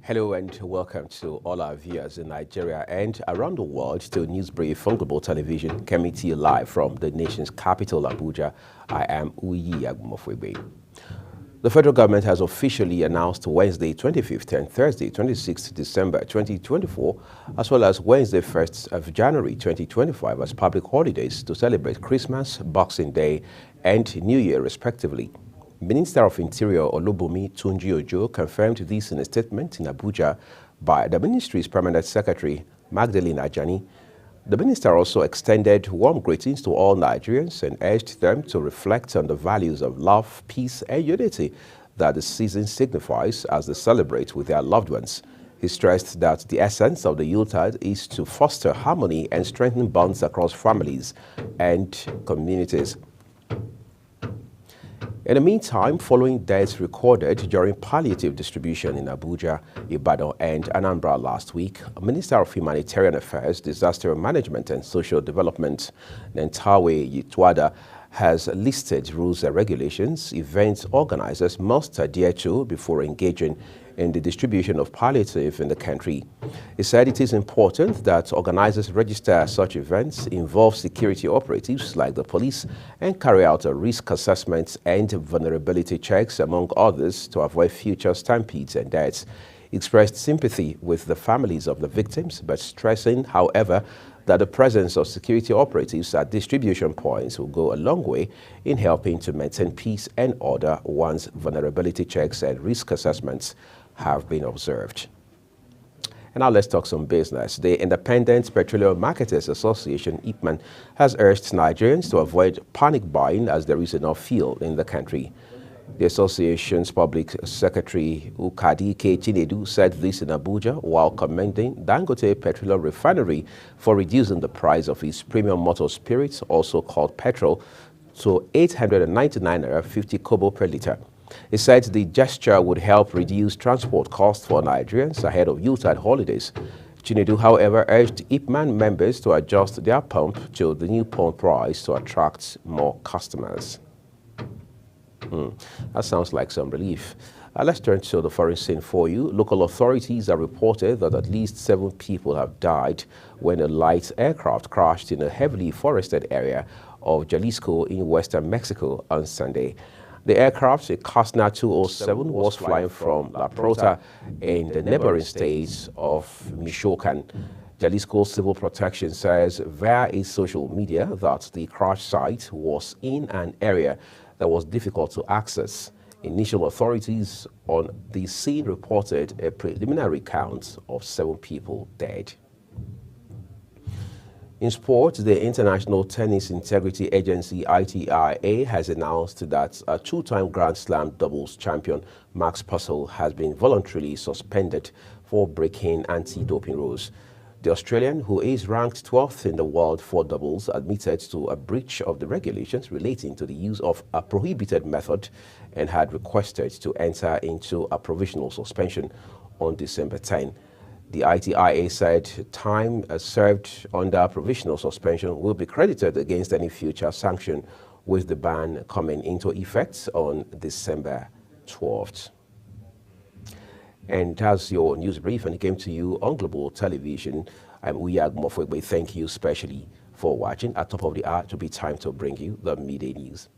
Hello and welcome to all our viewers in Nigeria and around the world to News Brief from Global Television, coming to you live from the nation's capital, Abuja. I am Uyi Agumofwebe. The federal government has officially announced Wednesday 25th and Thursday 26th December 2024, as well as Wednesday 1st of January 2025 as public holidays to celebrate Christmas, Boxing Day, and New Year respectively. Minister of Interior Olubunmi Tunji-Ojo confirmed this in a statement in Abuja by the ministry's permanent secretary, Magdalene Ajani. The minister also extended warm greetings to all Nigerians and urged them to reflect on the values of love, peace, and unity that the season signifies as they celebrate with their loved ones. He stressed that the essence of the Yuletide is to foster harmony and strengthen bonds across families and communities. In the meantime, following deaths recorded during palliative distribution in Abuja, Ibadan, and Anambra last week, Minister of Humanitarian Affairs, Disaster Management and Social Development, Nentawe Yitwada, has listed rules and regulations event organizers must adhere to before engaging in the distribution of palliative in the country. He said it is important that organizers register such events, involve security operatives like the police, and carry out a risk assessment and vulnerability checks, among others, to avoid future stampedes and deaths. He expressed sympathy with the families of the victims, but stressing, however, that the presence of security operatives at distribution points will go a long way in helping to maintain peace and order once vulnerability checks and risk assessments have been observed. And now let's talk some business. The Independent Petroleum Marketers Association, IPMAN, has urged Nigerians to avoid panic buying as there is enough fuel in the country. The association's public secretary, Ukadike Chinedu, said this in Abuja while commending Dangote Petroleum Refinery for reducing the price of its premium motor spirits, also called petrol, to 899.50 kobo per litre. He said the gesture would help reduce transport costs for Nigerians ahead of Yuletide holidays. Chinedu, however, urged IPMAN members to adjust their pump to the new pump price to attract more customers. That sounds like some relief. Let's turn to the foreign scene for you. Local authorities have reported that at least 7 people have died when a light aircraft crashed in a heavily forested area of Jalisco in western Mexico on Sunday. The aircraft, a Cessna 207, was flying from La Prota in the neighboring state of Michoacan. Jalisco Civil Protection says via its social media that the crash site was in an area that was difficult to access. Initial authorities on the scene reported a preliminary count of 7 people dead. In sport, the International Tennis Integrity Agency, ITIA, has announced that a 2-time Grand Slam doubles champion Max Purcell has been voluntarily suspended for breaking anti-doping rules. The Australian, who is ranked 12th in the world for doubles, admitted to a breach of the regulations relating to the use of a prohibited method and had requested to enter into a provisional suspension on December 10. The ITIA said time served under provisional suspension will be credited against any future sanction, with the ban coming into effect on December 12th. And that's your news brief, and it came to you on Global Television. I'm Uyi Agumofwebe. Thank you specially for watching. At top of the hour, to be time to bring you the midday news.